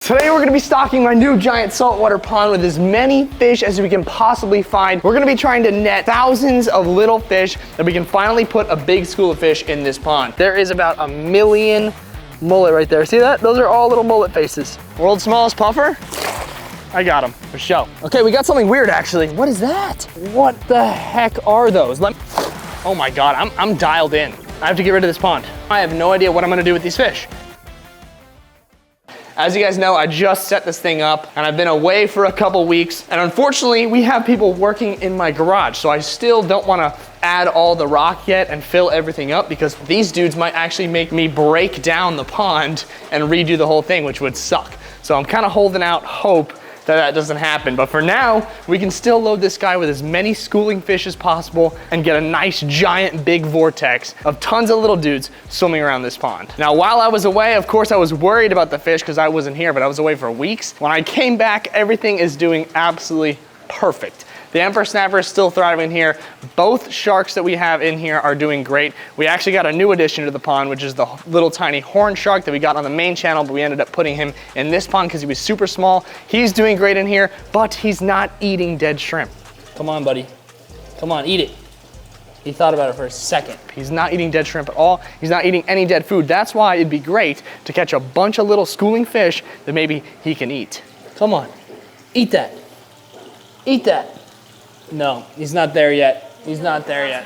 Today we're gonna be stocking my new giant saltwater pond with as many fish as we can possibly find. We're gonna be trying to net thousands of little fish that we can finally put a big school of fish in this pond. There is about 1 million mullet right there. See that? Those are all little mullet faces. World's smallest puffer? I got him, for show. Okay, we got something weird actually. What is that? What the heck are those? Oh my God, I'm dialed in. I have to get rid of this pond. I have no idea what I'm gonna do with these fish. As you guys know, I just set this thing up and I've been away for a couple weeks. And unfortunately, we have people working in my garage. So I still don't wanna add all the rock yet and fill everything up because these dudes might actually make me break down the pond and redo the whole thing, which would suck. So I'm kind of holding out hope that doesn't happen. But for now, we can still load this guy with as many schooling fish as possible and get a nice giant big vortex of tons of little dudes swimming around this pond. Now, while I was away, of course, I was worried about the fish because I wasn't here, but I was away for weeks. When I came back, everything is doing absolutely perfect. The emperor snapper is still thriving here. Both sharks that we have in here are doing great. We actually got a new addition to the pond, which is the little tiny horn shark that we got on the main channel, but we ended up putting him in this pond because he was super small. He's doing great in here, but he's not eating dead shrimp. Come on, buddy. Come on, eat it. He thought about it for a second. He's not eating dead shrimp at all. He's not eating any dead food. That's why it'd be great to catch a bunch of little schooling fish that maybe he can eat. Come on, eat that. Eat that. No, he's not there yet. He's not there yet.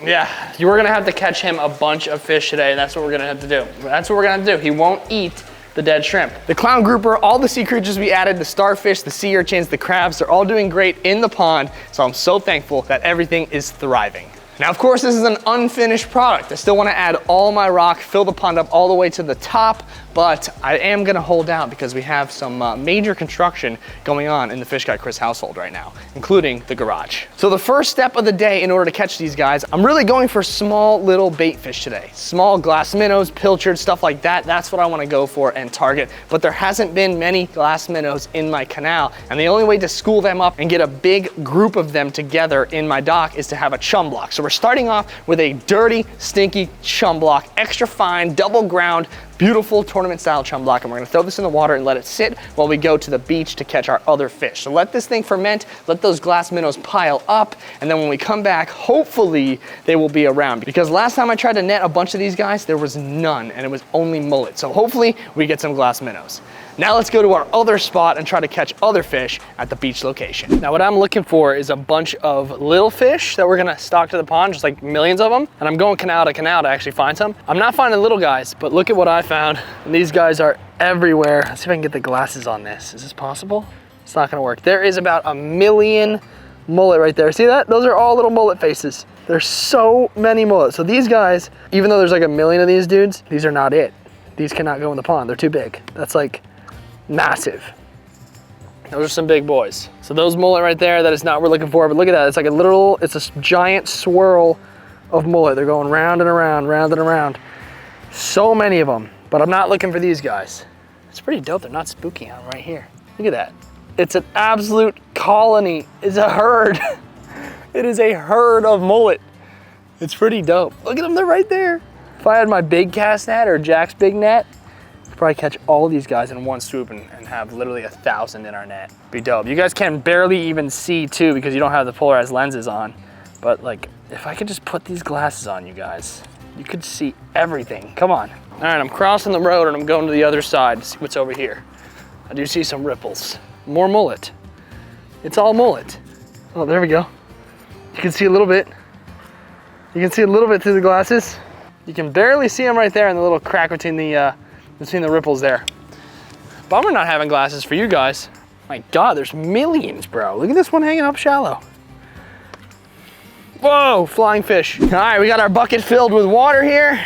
Yeah, we're gonna have to catch him a bunch of fish today, and that's what we're gonna have to do. That's what we're gonna do. He won't eat the dead shrimp. The clown grouper, all the sea creatures we added, the starfish, the sea urchins, the crabs, they're all doing great in the pond, so I'm so thankful that everything is thriving. Now, of course, this is an unfinished product. I still wanna add all my rock, fill the pond up all the way to the top, but I am gonna hold out because we have some major construction going on in the Fish Guy Chris household right now, including the garage. So the first step of the day in order to catch these guys, I'm really going for small little bait fish today. Small glass minnows, pilchards, stuff like that. That's what I wanna go for and target. But there hasn't been many glass minnows in my canal, and the only way to school them up and get a big group of them together in my dock is to have a chum block. So we're starting off with a dirty, stinky chum block, extra fine, double ground, beautiful tournament style chum block, and we're gonna throw this in the water and let it sit while we go to the beach to catch our other fish. So let this thing ferment, let those glass minnows pile up, and then when we come back, hopefully they will be around. Because last time I tried to net a bunch of these guys, there was none, and it was only mullet. So hopefully we get some glass minnows. Now let's go to our other spot and try to catch other fish at the beach location. Now what I'm looking for is a bunch of little fish that we're gonna stock to the pond, just like millions of them. And I'm going canal to canal to actually find some. I'm not finding little guys, but look at what I found. And these guys are everywhere. Let's see if I can get the glasses on this. Is this possible? It's not gonna work. There is about 1 million mullet right there. See that? Those are all little mullet faces. There's so many mullet. So these guys, even though there's like 1 million of these dudes, these are not it. These cannot go in the pond. They're too big. That's like massive. Those are some big boys. So those mullet right there, that is not what we're looking for, but look at that. It's like a literal, it's a giant swirl of mullet. They're going round and around, round and around. So many of them, but I'm not looking for these guys. It's pretty dope. They're not spooking on right here. Look at that. It's an absolute colony. It's a herd. It is a herd of mullet. It's pretty dope. Look at them, they're right there. If I had my big cast net or Jack's big net, probably catch all these guys in one swoop and have literally 1,000 in our net. Be dope. You guys can barely even see too because you don't have the polarized lenses on. But like, if I could just put these glasses on, you guys, you could see everything. Come on. All right, I'm crossing the road and I'm going to the other side to see what's over here. I do see some ripples. More mullet. It's all mullet. Oh, there we go. You can see a little bit. You can see a little bit through the glasses. You can barely see them right there in the little crack between the ripples there. Bummer not having glasses for you guys. My God, there's millions, bro. Look at this one hanging up shallow. Whoa, flying fish. All right, we got our bucket filled with water here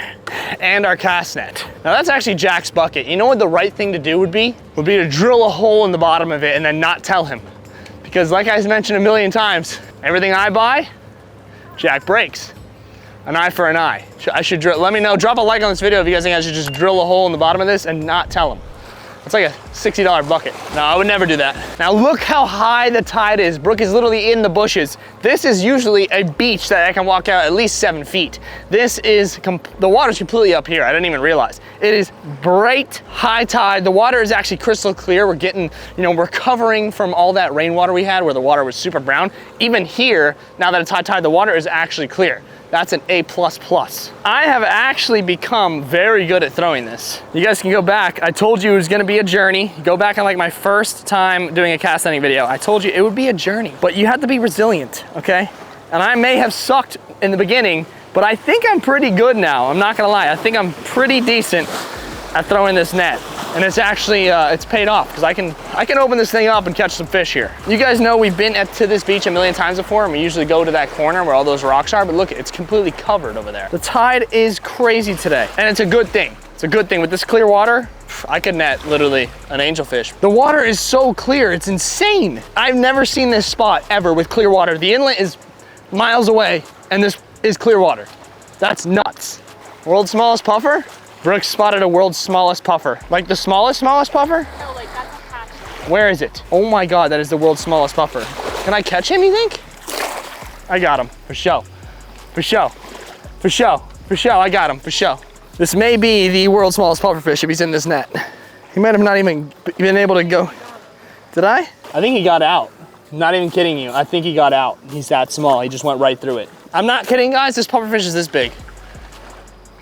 and our cast net. Now that's actually Jack's bucket. You know what the right thing to do would be? Would be to drill a hole in the bottom of it and then not tell him. Because like I mentioned 1,000,000 times, everything I buy, Jack breaks. An eye for an eye. I should drill, let me know, drop a like on this video if you guys think I should just drill a hole in the bottom of this and not tell him. It's like a $60 bucket. No, I would never do that. Now look how high the tide is. Brooke is literally in the bushes. This is usually a beach that I can walk out at least 7 feet. This is, the water's completely up here. I didn't even realize. It is bright, high tide. The water is actually crystal clear. We're getting, you know, we're recovering from all that rainwater we had where the water was super brown. Even here, now that it's high tide, the water is actually clear. That's an A++. I have actually become very good at throwing this. You guys can go back. I told you it was gonna be a journey. Go back on like my first time doing a cast netting video. I told you it would be a journey, but you have to be resilient, okay? And I may have sucked in the beginning, but I think I'm pretty good now. I'm not gonna lie. I think I'm pretty decent at throwing this net. And it's actually, it's paid off because I can open this thing up and catch some fish here. You guys know we've been to this beach a million times before, and we usually go to that corner where all those rocks are, but look, it's completely covered over there. The tide is crazy today, and it's a good thing. It's a good thing. With this clear water, I could net literally an angelfish. The water is so clear, it's insane. I've never seen this spot ever with clear water. The inlet is miles away, and this is clear water. That's nuts. World's smallest puffer? Brooke spotted a world's smallest puffer. Like the smallest puffer? No, like that's a catch. Where is it? Oh my God, that is the world's smallest puffer. Can I catch him, you think? I got him, for show. For show, for show, for show, I got him, for show. This may be the world's smallest pufferfish if he's in this net. He might have not even been able to go. Did I? I think he got out. I'm not even kidding you. I think he got out. He's that small, he just went right through it. I'm not kidding, guys, this pufferfish is this big.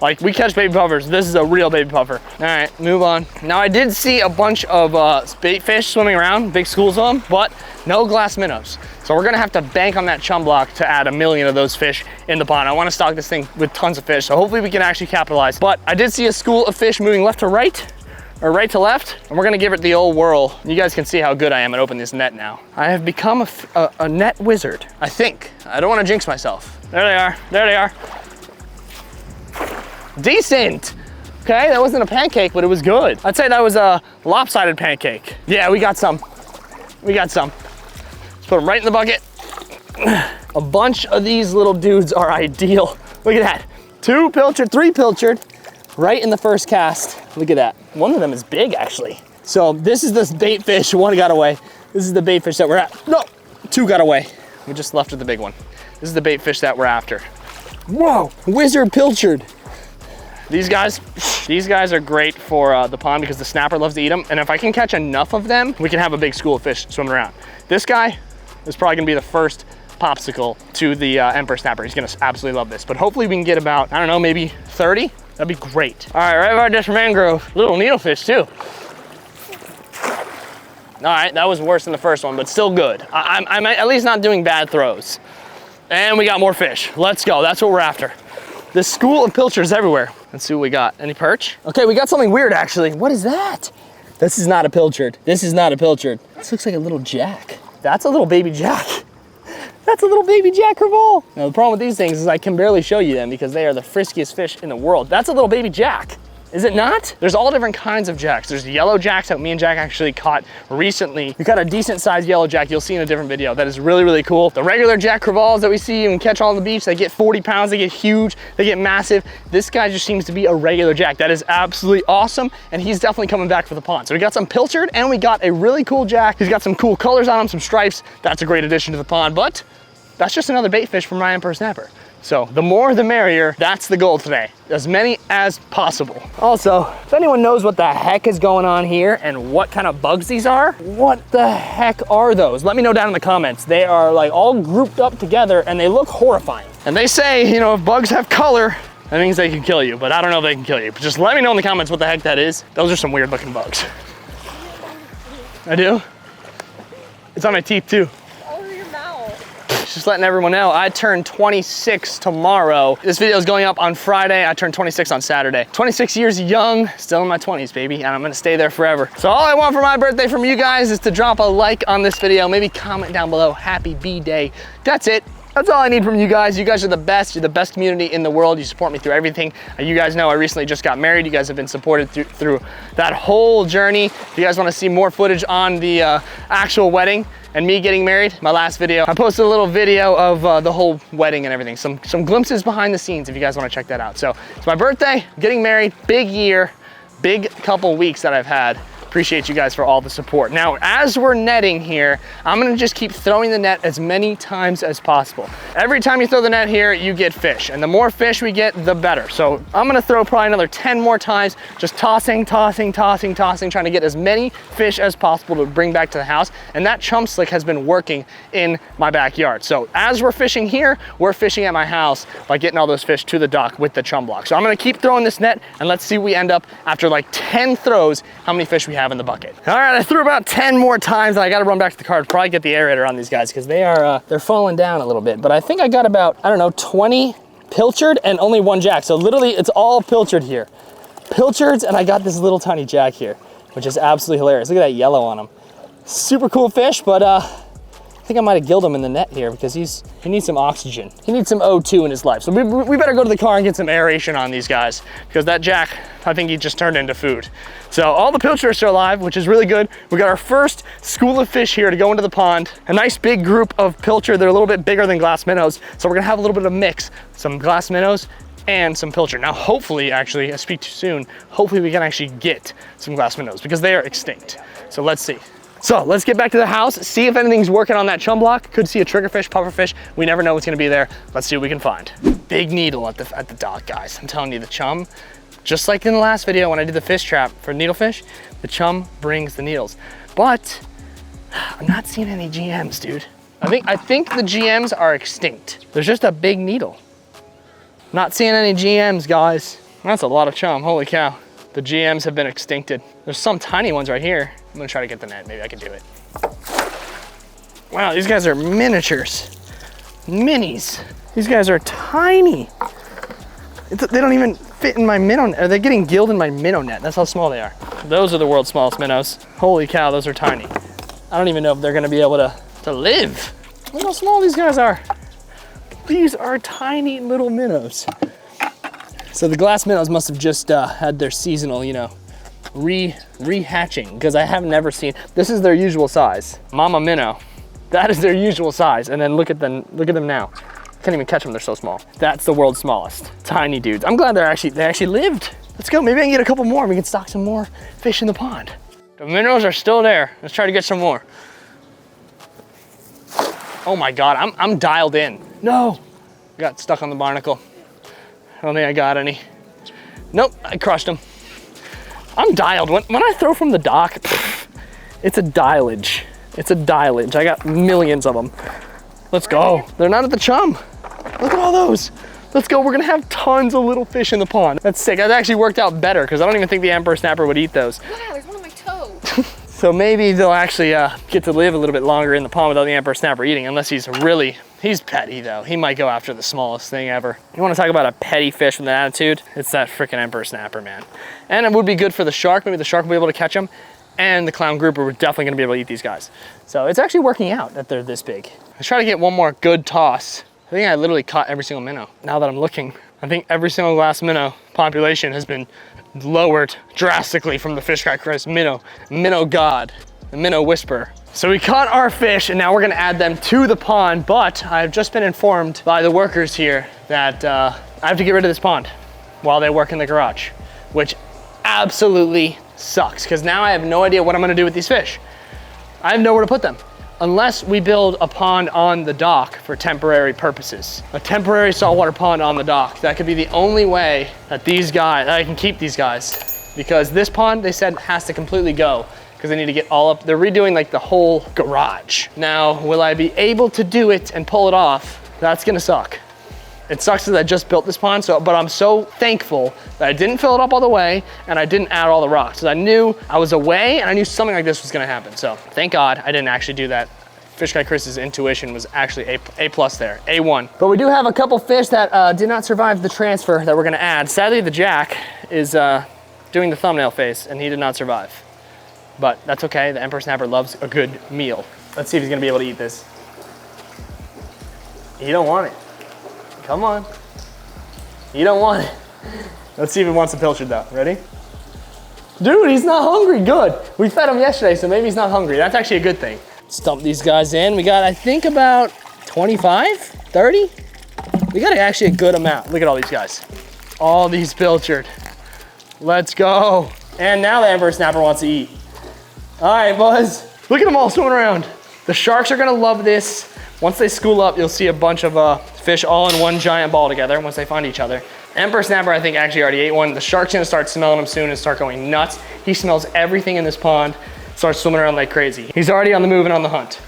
Like, we catch baby puffers. This is a real baby puffer. All right, move on. Now, I did see a bunch of bait fish swimming around, big schools of them, but no glass minnows. So we're gonna have to bank on that chum block to add 1 million of those fish in the pond. I wanna stock this thing with tons of fish, so hopefully we can actually capitalize. But I did see a school of fish moving left to right, or right to left, and we're gonna give it the old whirl. You guys can see how good I am at opening this net now. I have become a net wizard, I think. I don't wanna jinx myself. There they are, there they are. Decent. Okay, that wasn't a pancake, but it was good. I'd say that was a lopsided pancake. Yeah, we got some. We got some. Let's put them right in the bucket. A bunch of these little dudes are ideal. Look at that. 2 pilchard, 3 pilchard, right in the first cast. Look at that. One of them is big, actually. So this is the bait fish. 1 got away. This is the bait fish that we're at. No, 2 got away. We just left with the big one. This is the bait fish that we're after. Whoa, wizard pilchard. These guys are great for the pond because the snapper loves to eat them. And if I can catch enough of them, we can have a big school of fish swimming around. This guy is probably gonna be the first popsicle to the emperor snapper. He's gonna absolutely love this. But hopefully we can get about, I don't know, maybe 30. That'd be great. All right, right about this mangrove. Little needlefish too. All right, that was worse than the first one, but still good. I'm at least not doing bad throws. And we got more fish. Let's go, that's what we're after. This school of pilchards everywhere. Let's see what we got. Any perch? Okay, we got something weird actually. What is that? This is not a pilchard. This is not a pilchard. This looks like a little jack. That's a little baby jack. That's a little baby jack crevalle. Now the problem with these things is I can barely show you them because they are the friskiest fish in the world. That's a little baby jack. Is it not? There's all different kinds of jacks. There's yellow jacks that me and Jack actually caught recently. We caught a decent sized yellow jack you'll see in a different video. That is really, really cool. The regular jack crevalles that we see and catch on the beach, they get 40 pounds, they get huge, they get massive. This guy just seems to be a regular jack. That is absolutely awesome. And he's definitely coming back for the pond. So we got some pilchard and we got a really cool jack. He's got some cool colors on him, some stripes. That's a great addition to the pond, but that's just another bait fish from my emperor snapper. So the more the merrier, that's the goal today. As many as possible. Also, if anyone knows what the heck is going on here and what kind of bugs these are, what the heck are those? Let me know down in the comments. They are like all grouped up together and they look horrifying. And they say, you know, if bugs have color, that means they can kill you, but I don't know if they can kill you. But just let me know in the comments what the heck that is. Those are some weird looking bugs. I do? It's on my teeth too. Just letting everyone know, I turn 26 tomorrow. This video is going up on Friday. I turned 26 on Saturday. 26 years young, still in my 20s, baby, and I'm gonna stay there forever. So all I want for my birthday from you guys is to drop a like on this video, maybe comment down below, happy B-Day. That's it. That's all I need from you guys. You guys are the best. You're the best community in the world. You support me through everything. You guys know I recently just got married. You guys have been supported through that whole journey. If you guys want to see more footage on the actual wedding and me getting married, my last video, I posted a little video of the whole wedding and everything. Some glimpses behind the scenes if you guys want to check that out. So it's my birthday, getting married, big year, big couple weeks that I've had. Appreciate you guys for all the support. Now, as we're netting here, I'm gonna just keep throwing the net as many times as possible. Every time you throw the net here, you get fish, and the more fish we get, the better. So I'm gonna throw probably another 10 more times, just tossing, trying to get as many fish as possible to bring back to the house. And that chum slick has been working in my backyard. So as we're fishing here, we're fishing at my house by getting all those fish to the dock with the chum block. So I'm gonna keep throwing this net, and let's see what we end up after like 10 throws, how many fish we have in the bucket. All right, I threw about 10 more times. I gotta run back to the car, probably get the aerator on these guys because they're falling down a little bit. But I think I got about, I don't know, 20 pilchard and only 1 jack. So literally it's all pilchard here. Pilchards, and I got this little tiny jack here, which is absolutely hilarious. Look at that yellow on him. Super cool fish, but I think I might have killed him in the net here because he needs some oxygen. He needs some O2 in his life. So we better go to the car and get some aeration on these guys because that jack, I think he just turned into food. So all the pilchards are alive, which is really good. We got our first school of fish here to go into the pond. A nice big group of pilchard. They're a little bit bigger than glass minnows. So we're gonna have a little bit of a mix, some glass minnows and some pilchard. Now, hopefully, actually, I speak too soon, hopefully we can actually get some glass minnows because they are extinct. So let's see. So let's get back to the house, see if anything's working on that chum block. Could see a triggerfish, pufferfish. We never know what's gonna be there. Let's see what we can find. Big needle at the dock, guys. I'm telling you, the chum, just like in the last video when I did the fish trap for needlefish, the chum brings the needles. But I'm not seeing any GMs, dude. I think the GMs are extinct. There's just a big needle. Not seeing any GMs, guys. That's a lot of chum, holy cow. The GMs have been extincted. There's some tiny ones right here. I'm gonna try to get the net, maybe I can do it. Wow, these guys are miniatures. Minis. These guys are tiny. They don't even fit in my minnow net. They're getting gilled in my minnow net. That's how small they are. Those are the world's smallest minnows. Holy cow, those are tiny. I don't even know if they're gonna be able to live. Look how small these guys are. These are tiny little minnows. So the glass minnows must have just had their seasonal, you know, rehatching, because I have never seen, this is their usual size. Mama minnow, that is their usual size. And then look at them now. Can't even catch them, they're so small. That's the world's smallest, tiny dudes. I'm glad they actually lived. Let's go, maybe I can get a couple more and we can stock some more fish in the pond. The minnows are still there. Let's try to get some more. Oh my God, I'm dialed in. No, got stuck on the barnacle. I don't think I got any. Nope, I crushed them. I'm dialed. When I throw from the dock, it's a dialage. It's a dialage. I got millions of them. Let's go. They're not at the chum. Look at all those. Let's go. We're gonna have tons of little fish in the pond. That's sick. That actually worked out better because I don't even think the emperor snapper would eat those. Wow, there's one on my toe. So maybe they'll actually get to live a little bit longer in the pond without the emperor snapper eating, unless he's petty though. He might go after the smallest thing ever. You wanna talk about a petty fish with an attitude? It's that freaking emperor snapper, man. And it would be good for the shark. Maybe the shark will be able to catch him. And the clown grouper, we're definitely gonna be able to eat these guys. So it's actually working out that they're this big. Let's try to get one more good toss. I think I literally caught every single minnow. Now that I'm looking, I think every single glass minnow population has been lowered drastically from the fish guy Chris, minnow god, the minnow whisperer. So we caught our fish and now we're gonna add them to the pond, but I've just been informed by the workers here that I have to get rid of this pond while they work in the garage, which absolutely sucks because now I have no idea what I'm gonna do with these fish. I have nowhere to put them unless we build a pond on the dock for temporary purposes. A temporary saltwater pond on the dock. That could be the only way that I can keep these guys, because this pond, they said, has to completely go because they need to get all up. They're redoing like the whole garage. Now, will I be able to do it and pull it off? That's gonna suck. It sucks that I just built this pond, but I'm so thankful that I didn't fill it up all the way and I didn't add all the rocks. So I knew I was away and I knew something like this was gonna happen. So thank God I didn't actually do that. Fish guy Chris's intuition was actually A plus there, A1. But we do have a couple fish that did not survive the transfer that we're gonna add. Sadly, the jack is doing the thumbnail face and he did not survive. But that's okay, the emperor snapper loves a good meal. Let's see if he's gonna be able to eat this. You don't want it. Come on. You don't want it. Let's see if he wants the pilchard though. Ready? Dude, he's not hungry. Good. We fed him yesterday, so maybe he's not hungry. That's actually a good thing. Dump these guys in. We got, I think, about 25, 30. We got actually a good amount. Look at all these guys. All these pilchard. Let's go. And now the emperor snapper wants to eat. All right, boys. Look at them all swimming around. The sharks are gonna love this. Once they school up, you'll see a bunch of fish all in one giant ball together once they find each other. Emperor snapper, I think, actually already ate one. The shark's gonna start smelling them soon and start going nuts. He smells everything in this pond, starts swimming around like crazy. He's already on the move and on the hunt.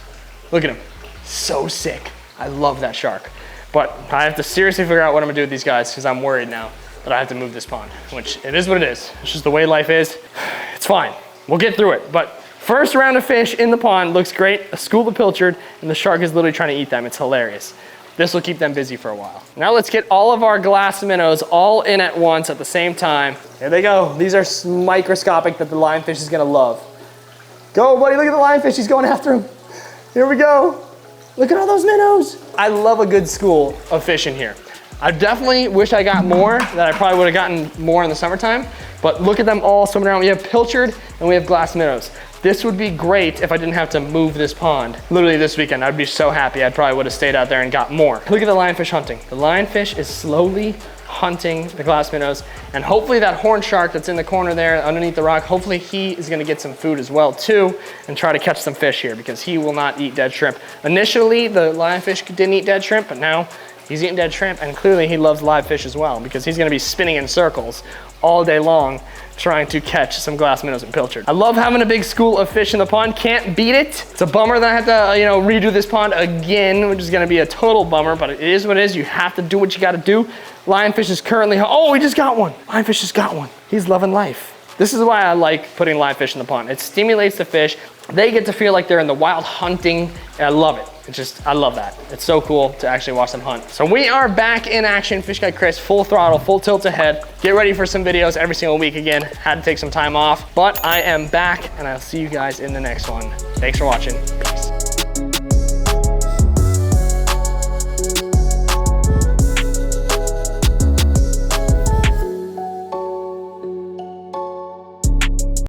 Look at him, so sick. I love that shark. But I have to seriously figure out what I'm gonna do with these guys because I'm worried now that I have to move this pond, which it is what it is. It's just the way life is. It's fine, we'll get through it. But first round of fish in the pond looks great. A school of pilchard, and the shark is literally trying to eat them. It's hilarious. This will keep them busy for a while. Now let's get all of our glass minnows all in at once at the same time. Here they go. These are microscopic that the lionfish is gonna love. Go, buddy, look at the lionfish. He's going after him. Here we go. Look at all those minnows. I love a good school of fish in here. I definitely wish I got more, that I probably would have gotten more in the summertime, but look at them all swimming around. We have pilchard and we have glass minnows. This would be great if I didn't have to move this pond. Literally this weekend, I'd be so happy. I probably would have stayed out there and got more. Look at the lionfish hunting. The lionfish is slowly hunting the glass minnows, and hopefully that horn shark that's in the corner there underneath the rock, hopefully he is gonna get some food as well too and try to catch some fish here because he will not eat dead shrimp. Initially, the lionfish didn't eat dead shrimp, but now he's eating dead shrimp, and clearly he loves live fish as well because he's gonna be spinning in circles all day long trying to catch some glass minnows and pilchard. I love having a big school of fish in the pond. Can't beat it. It's a bummer that I have to, redo this pond again, which is gonna be a total bummer, but it is what it is. You have to do what you gotta do. Lionfish is currently, oh, he just got one. Lionfish just got one. He's loving life. This is why I like putting live fish in the pond. It stimulates the fish. They get to feel like they're in the wild hunting. I love it. I love that. It's so cool to actually watch them hunt. So we are back in action. Fish Guy Chris, full throttle, full tilt ahead. Get ready for some videos every single week again. Had to take some time off, but I am back and I'll see you guys in the next one. Thanks for watching.